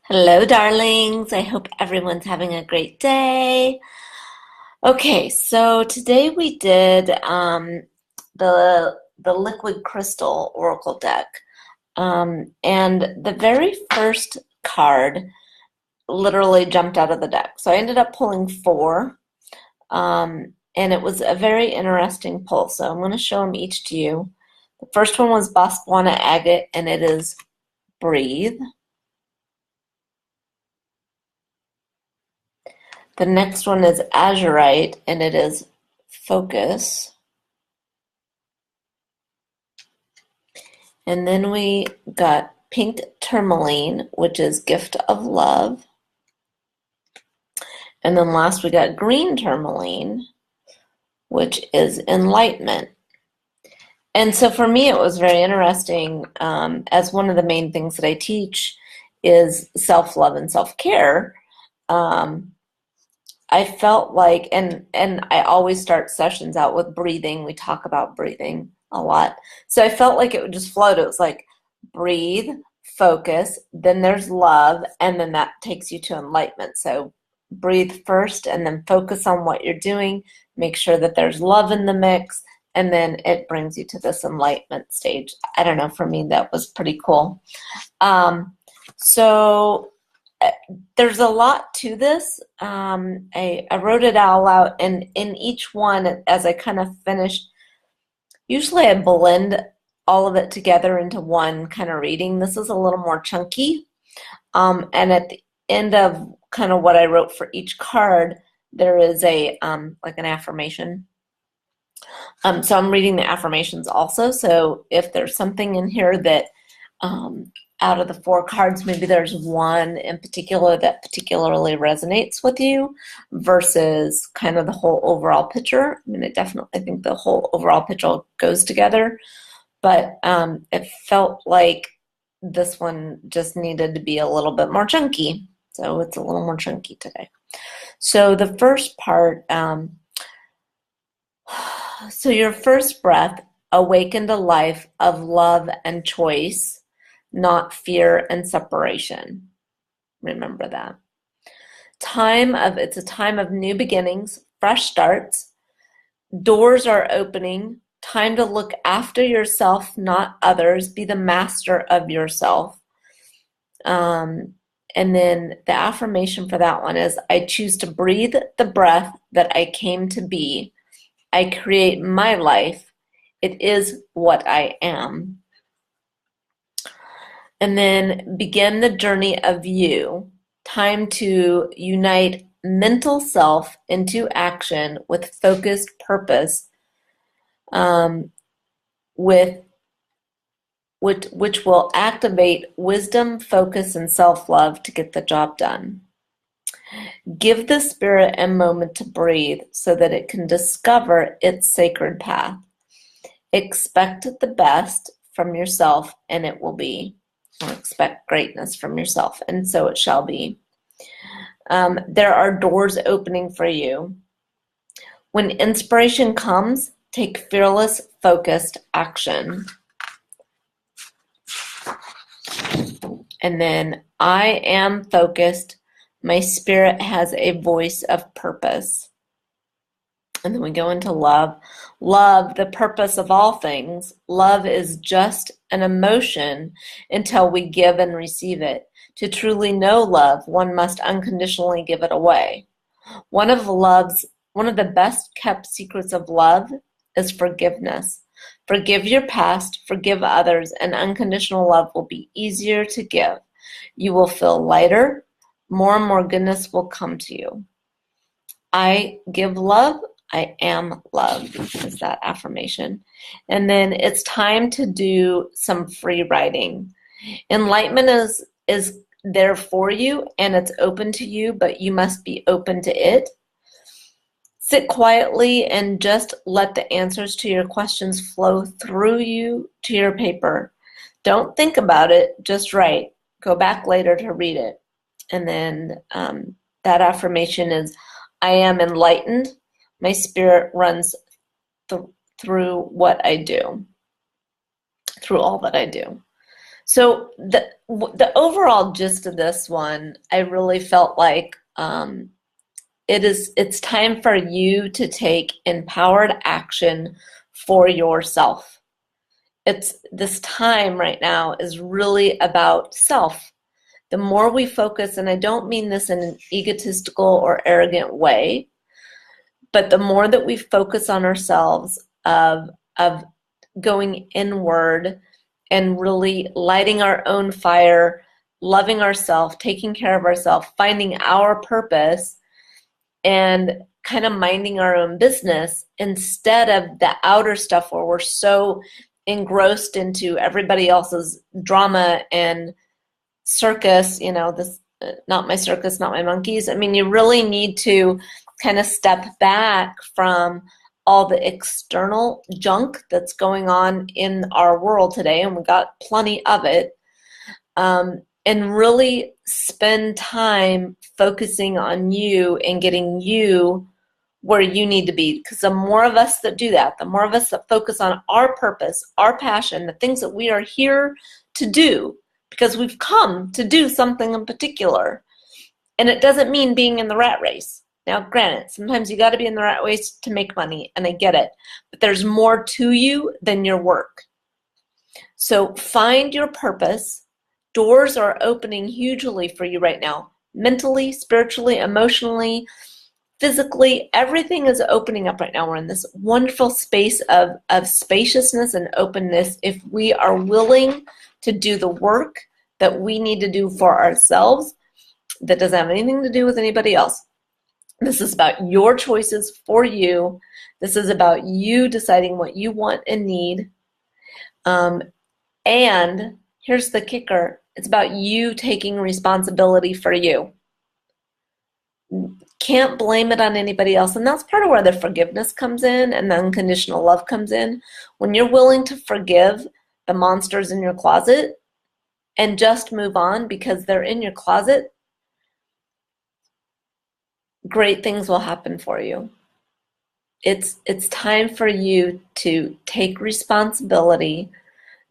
Hello, darlings. I hope everyone's having a great day. Okay, so today we did the liquid crystal oracle deck, and the very first card literally jumped out of the deck. So I ended up pulling four, and it was a very interesting pull. So I'm going to show them each to you. The first one was Botswana agate, and it is breathe. The next one is azurite, and it is focus. And then we got pink tourmaline, which is gift of love. And then last we got green tourmaline, which is enlightenment. And so for me, it was very interesting, as one of the main things that I teach is self-love and self-care. I felt like, and I always start sessions out with breathing. We talk about breathing a lot. So I felt like it would just float. It was like breathe, focus, then there's love, and then that takes you to enlightenment. So breathe first and then focus on what you're doing. Make sure that there's love in the mix, and then it brings you to this enlightenment stage. I don't know, for me, that was pretty cool. So there's a lot to this. I wrote it all out, and in each one, as I kind of finished, usually I blend all of it together into one kind of reading. This is a little more chunky. And at the end of kind of what I wrote for each card, there is a like an affirmation. So I'm reading the affirmations also. So if there's something in here that out of the four cards, maybe there's one in particular that particularly resonates with you versus kind of the whole overall picture. I mean, I think the whole overall picture goes together, but it felt like this one just needed to be a little bit more chunky. So it's a little more chunky today. So the first part, so your first breath awakened a life of love and choice, not fear and separation. Remember that. It's a time of new beginnings, fresh starts. Doors are opening. Time to look after yourself, not others. Be the master of yourself. And then the affirmation for that one is, I choose to breathe the breath that I came to be. I create my life. It is what I am. And then begin the journey of you. Time to unite mental self into action with focused purpose, which will activate wisdom, focus, and self-love to get the job done. Give the spirit a moment to breathe so that it can discover its sacred path. Expect the best from yourself, and it will be. Or expect greatness from yourself, and so it shall be. There are doors opening for you. When inspiration comes, take fearless, focused action. And then, I am focused. My spirit has a voice of purpose. And then we go into love. Love, the purpose of all things. Love is just an emotion until we give and receive it. To truly know love, one must unconditionally give it away. One of the best kept secrets of love is forgiveness. Forgive your past, forgive others, and unconditional love will be easier to give. You will feel lighter. More and more goodness will come to you. I give love. I am love is that affirmation. And then it's time to do some free writing. Enlightenment is there for you, and it's open to you, but you must be open to it. Sit quietly and just let the answers to your questions flow through you to your paper. Don't think about it, just write. Go back later to read it. And then that affirmation is, I am enlightened. My spirit runs through what I do, through all that I do. So the overall gist of this one, I really felt like it's time for you to take empowered action for yourself. It's this time right now is really about self. The more we focus, and I don't mean this in an egotistical or arrogant way, but the more that we focus on ourselves of going inward and really lighting our own fire, loving ourselves, taking care of ourselves, finding our purpose, and kind of minding our own business instead of the outer stuff where we're so engrossed into everybody else's drama and circus, this not my circus, not my monkeys. I mean, you really need to kind of step back from all the external junk that's going on in our world today, and we got plenty of it, and really spend time focusing on you and getting you where you need to be. Because the more of us that do that, the more of us that focus on our purpose, our passion, the things that we are here to do, because we've come to do something in particular. And it doesn't mean being in the rat race. Now, granted, sometimes you got to be in the rat race to make money, and I get it. But there's more to you than your work. So find your purpose. Doors are opening hugely for you right now. Mentally, spiritually, emotionally, physically, everything is opening up right now. We're in this wonderful space of spaciousness and openness if we are willing to do the work that we need to do for ourselves that doesn't have anything to do with anybody else. This is about your choices for you. This is about you deciding what you want and need. And here's the kicker. It's about you taking responsibility for you. Can't blame it on anybody else. And that's part of where the forgiveness comes in and the unconditional love comes in. When you're willing to forgive the monsters in your closet and just move on because they're in your closet, great things will happen for you. It's time for you to take responsibility.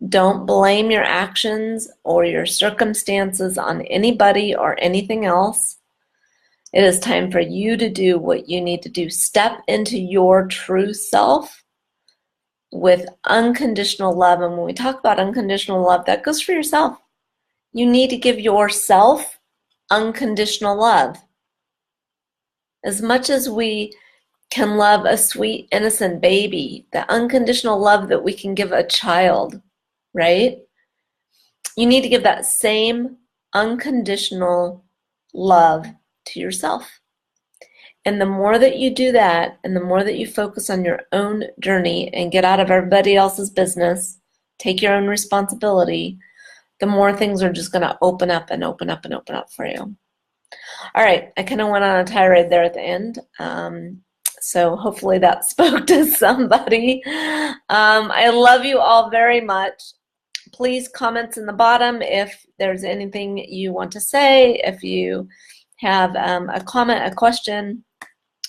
Don't blame your actions or your circumstances on anybody or anything else. It is time for you to do what you need to do. Step into your true self with unconditional love. And when we talk about unconditional love, that goes for yourself. You need to give yourself unconditional love. As much as we can love a sweet, innocent baby, the unconditional love that we can give a child, right? You need to give that same unconditional love to yourself. And the more that you do that, and the more that you focus on your own journey and get out of everybody else's business, take your own responsibility, the more things are just going to open up and open up and open up for you. All right, I kind of went on a tirade there at the end. So hopefully that spoke to somebody. I love you all very much. Please comments in the bottom if there's anything you want to say, if you have a comment, a question,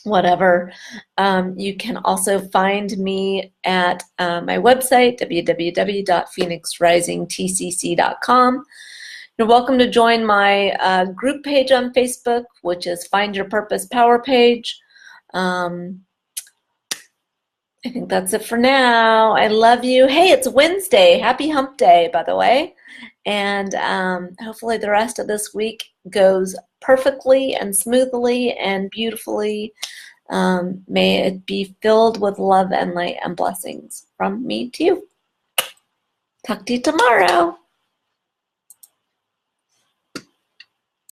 whatever. You can also find me at my website, www.phoenixrisingtcc.com. You're welcome to join my group page on Facebook, which is Find Your Purpose Power Page. I think that's it for now. I love you. Hey, it's Wednesday. Happy Hump Day, by the way. And hopefully the rest of this week goes perfectly and smoothly and beautifully. May it be filled with love and light and blessings from me to you. Talk to you tomorrow.